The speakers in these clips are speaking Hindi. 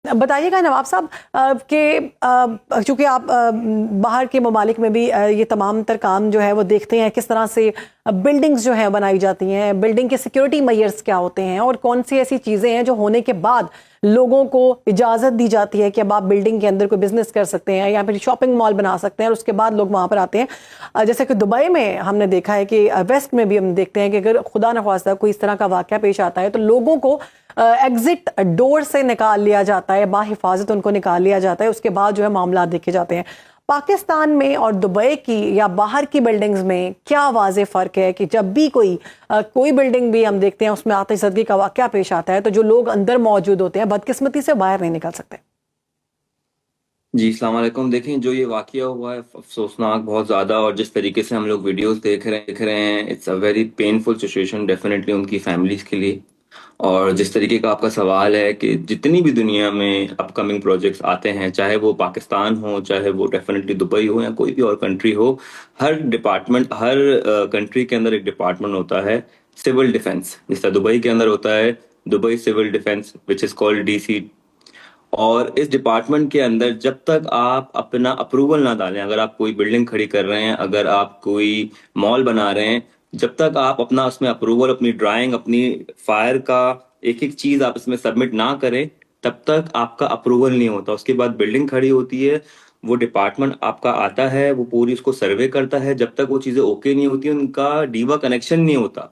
बताइएगा नवाब साहब कि चूंकि आप बाहर के ममालिक में भी ये तमाम तर काम जो है वो देखते हैं किस तरह से बिल्डिंग्स जो है बनाई जाती हैं, बिल्डिंग के सिक्योरिटी मेजर्स क्या होते हैं और कौन सी ऐसी चीज़ें हैं जो होने के बाद लोगों को इजाज़त दी जाती है कि अब आप बिल्डिंग के अंदर कोई बिजनेस कर सकते हैं या फिर शॉपिंग मॉल बना सकते हैं और उसके बाद लोग वहाँ पर आते हैं। जैसे कि दुबई में हमने देखा है कि वेस्ट में भी हम देखते हैं कि अगर खुदा न ख्वास्ता कोई इस तरह का वाक़या पेश आता है तो लोगों को एग्जिट डोर से निकाल लिया जाता है, बाहिफाजत उनको निकाल लिया जाता है, उसके बाद जो है मामला देखे जाते हैं। पाकिस्तान में और दुबई की या बाहर की बिल्डिंग्स में क्या वाज़े फ़र्क है कि जब भी कोई बिल्डिंग भी हम देखते हैं उसमें आतिशबाजी का वाक़या पेश आता है तो जो लोग अंदर मौजूद होते हैं बदकिस्मती से बाहर नहीं निकल सकते। जी अस्सलाम वालेकुम। देखें, जो ये वाकया हुआ है अफसोसनाक बहुत ज़्यादा, और जिस तरीके से हम लोग वीडियोस देख रहे हैं, it's a very painful situation definitely उनकी फैमिलीज के लिए। और जिस तरीके का आपका सवाल है कि जितनी भी दुनिया में अपकमिंग प्रोजेक्ट्स आते हैं, चाहे वो पाकिस्तान हो, चाहे वो डेफिनेटली दुबई हो या कोई भी और कंट्री हो, हर डिपार्टमेंट, हर कंट्री के अंदर एक डिपार्टमेंट होता है सिविल डिफेंस। जिस तरह दुबई के अंदर होता है Dubai civil defence which is called DC. और इस डिपार्टमेंट के अंदर जब तक आप अपना अप्रूवल ना डालें, अगर आप कोई बिल्डिंग खड़ी कर रहे हैं, अगर आप कोई मॉल बना रहे हैं, जब तक आप अपना उसमें अप्रूवल, अपनी ड्राइंग, अपनी फायर का एक एक चीज आप इसमें सबमिट ना करें, तब तक आपका अप्रूवल नहीं होता। उसके बाद बिल्डिंग खड़ी होती है, वो डिपार्टमेंट आपका आता है, वो पूरी उसको सर्वे करता है। जब तक वो चीजें ओके नहीं होती, उनका डीवा कनेक्शन नहीं होता।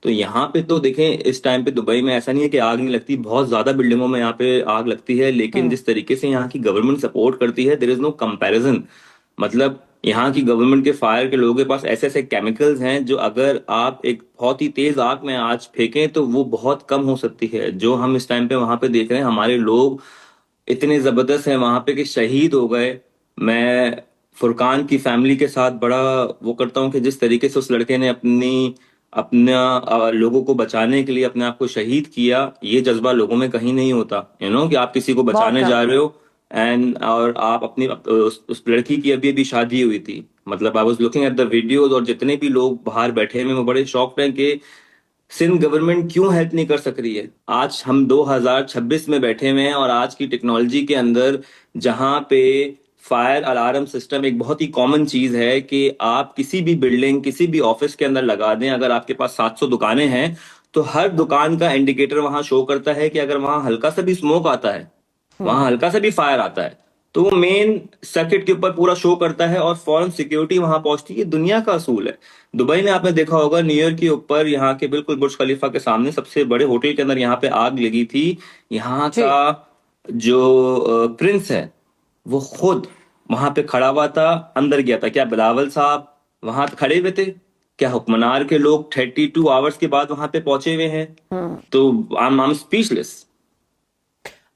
तो यहाँ पे तो देखें, इस टाइम पे दुबई में ऐसा नहीं है कि आग नहीं लगती, बहुत ज्यादा बिल्डिंगों में यहाँ पे आग लगती है, लेकिन जिस तरीके से यहाँ की गवर्नमेंट सपोर्ट करती है, देयर इज नो कंपैरिजन। मतलब यहाँ की गवर्नमेंट के फायर के लोगों के पास ऐसे ऐसे केमिकल्स हैं जो अगर आप एक बहुत ही तेज आग में आज फेंकें तो वो बहुत कम हो सकती है। जो हम इस टाइम पे वहां पे देख रहे हैं, हमारे लोग इतने जबरदस्त हैं वहां पे कि शहीद हो गए। मैं फुरकान की फैमिली के साथ बड़ा वो करता हूँ कि जिस तरीके से उस लड़के ने अपना लोगों को बचाने के लिए अपने आप को शहीद किया, ये जज्बा लोगों में कहीं नहीं होता। कि आप किसी को बहुत बचाने कम। जा रहे हो एंड और आप उस लड़की की अभी अभी शादी हुई थी। मतलब I was looking at the videos, और जितने भी लोग बाहर बैठे हैं, वो बड़े शॉक्ड हैं कि सिंध गवर्नमेंट क्यों हेल्प नहीं कर सक रही है। आज हम 2026 में बैठे हुए हैं, और आज की टेक्नोलॉजी के अंदर जहां पे फायर अलार्म सिस्टम एक बहुत ही कॉमन चीज है कि आप किसी भी बिल्डिंग, किसी भी ऑफिस के अंदर लगा दें। अगर आपके पास 700 दुकानें हैं तो हर दुकान का इंडिकेटर वहां शो करता है कि अगर वहां हल्का सा भी स्मोक आता है, वहां हल्का सा भी फायर आता है, तो वो मेन सर्किट के ऊपर पूरा शो करता है और फौरन सिक्योरिटी वहां पहुंचती है। दुनिया का असूल है। दुबई में आपने देखा होगा, न्यूयॉर्क के ऊपर, यहाँ के बिल्कुल बुर्ज खलीफा के सामने सबसे बड़े होटल के अंदर यहाँ पे आग लगी थी। यहाँ जी। का जो प्रिंस है, वो खुद वहां पे खड़ा हुआ था, अंदर गया था। क्या बिलावल साहब वहां खड़े हुए थे? क्या हुक्मनार के लोग 32 आवर्स के बाद वहां पे पहुंचे हुए हैं? तो आई एम स्पीचलेस।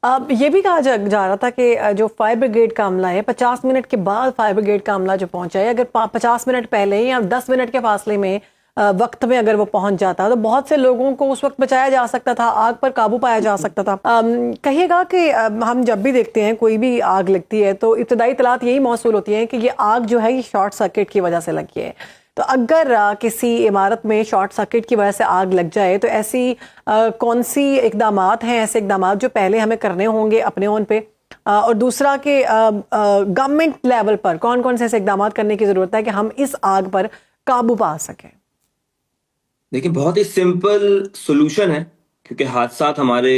अब ये भी कहा जा रहा था कि जो फायर ब्रिगेड का अमला है 50 मिनट के बाद फायर ब्रिगेड का अमला जो पहुंचा है, अगर 50 मिनट पहले या 10 मिनट के फासले में वक्त में अगर वो पहुंच जाता तो बहुत से लोगों को उस वक्त बचाया जा सकता था, आग पर काबू पाया जा सकता था। कहिएगा कि हम जब भी देखते हैं कोई भी आग लगती है तो इब्तदाई इतलात यही मौसूल होती है कि ये आग जो है ये शॉर्ट सर्किट की वजह से लगी है। तो अगर किसी इमारत में शॉर्ट सर्किट की वजह से आग लग जाए तो ऐसी कौन सी इकदामात हैं, ऐसे इकदामात जो पहले हमें करने होंगे अपने ओन पे, और दूसरा कि गवर्नमेंट लेवल पर कौन कौन से ऐसे इकदामात करने की ज़रूरत है कि हम इस आग पर काबू पा सकें। देखिए, बहुत ही सिंपल सोल्यूशन है, क्योंकि हादसात हमारे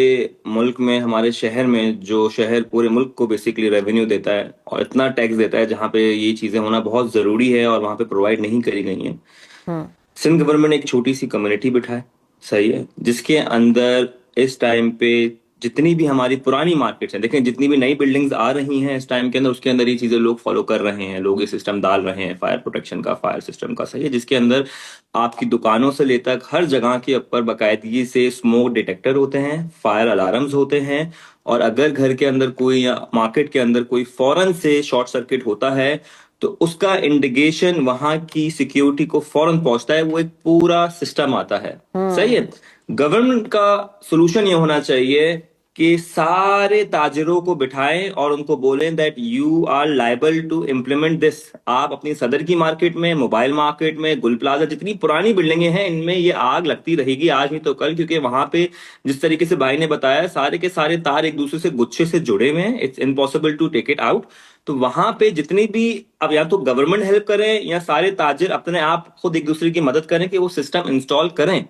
मुल्क में, हमारे शहर में, जो शहर पूरे मुल्क को बेसिकली रेवेन्यू देता है और इतना टैक्स देता है, जहाँ पे ये चीज़ें होना बहुत ज़रूरी है और वहाँ पे प्रोवाइड नहीं करी गई हैं। हम्म। सिंध गवर्नमेंट एक छोटी सी कम्युनिटी बिठाए, सही है, जिसके अंदर इस टाइम पे जितनी भी हमारी पुरानी मार्केट्स हैं, देखें जितनी भी नई बिल्डिंग्स आ रही हैं इस टाइम के अंदर, उसके अंदर ये चीजें लोग फॉलो कर रहे हैं, लोग ये सिस्टम डाल रहे हैं फायर प्रोटेक्शन का, फायर सिस्टम का, सही है, जिसके अंदर आपकी दुकानों से लेकर हर जगह के ऊपर बाकायदगी से स्मोक डिटेक्टर होते हैं, फायर अलार्म्स होते हैं। और अगर घर के अंदर कोई या मार्केट के अंदर कोई फौरन से शॉर्ट सर्किट होता है तो उसका इंडिकेशन वहां की सिक्योरिटी को फौरन पहुंचता है। वो एक पूरा सिस्टम आता है, सही है। गवर्नमेंट का सोल्यूशन ये होना चाहिए कि सारे ताजिरों को बिठाएं और उनको बोलें that you are liable to implement this. आप अपनी सदर की मार्केट में, मोबाइल मार्केट में, गुल प्लाजा, जितनी पुरानी बिल्डिंगें हैं इनमें ये आग लगती रहेगी आज नहीं तो कल, क्योंकि वहां पे जिस तरीके से भाई ने बताया सारे के सारे तार एक दूसरे से गुच्छे से जुड़े हुए हैं, it's impossible to take it out. तो वहां पे जितनी भी, अब या तो गवर्नमेंट हेल्प करें या सारे ताजिर अपने आप खुद एक दूसरे की मदद करें कि वो सिस्टम इंस्टॉल करें।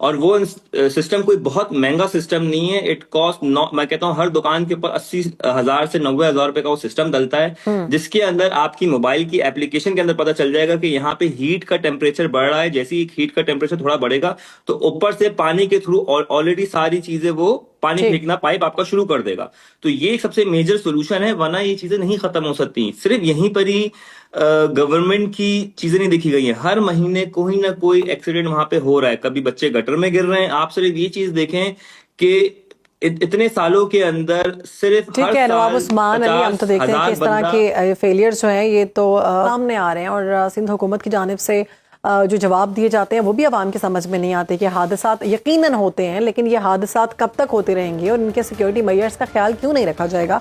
और वो सिस्टम कोई बहुत महंगा सिस्टम नहीं है, इट कॉस्ट मैं कहता हूँ हर दुकान के ऊपर 80,000 से 90,000 रुपए का वो सिस्टम डलता है, जिसके अंदर आपकी मोबाइल की एप्लीकेशन के अंदर पता चल जाएगा कि यहाँ पे हीट का टेम्परेचर बढ़ रहा है। जैसे ही हीट का टेम्परेचर थोड़ा बढ़ेगा तो ऊपर से पानी के थ्रू ऑलरेडी सारी चीजें वो पानी ठीक। फेंकना पाइप आपका शुरू कर देगा। तो ये एक सबसे मेजर सोल्यूशन है, वरना ये चीजें नहीं खत्म हो सकती। सिर्फ यहीं पर ही गवर्नमेंट की चीजें नहीं देखी गई हैं, हर महीने कोई ना कोई एक्सीडेंट वहां पे हो रहा है, कभी बच्चे गटर में गिर रहे हैं। आप सिर्फ ये चीज देखें कि इतने सालों के अंदर सिर्फ ठीक हर है नवाब साल उस्मान अली, हम तो देखते हैं कि इस तरह के फेलियर्स जो हैं ये तो सामने आ रहे हैं और सिंध हुकूमत की जानिब से जो जवाब दिए जाते हैं वो भी आवाम की समझ में नहीं आते कि हादसात यकीनन होते हैं, लेकिन ये हादसात कब तक होते रहेंगे और इनके सिक्योरिटी मेजर्स का ख्याल क्यों नहीं रखा जाएगा।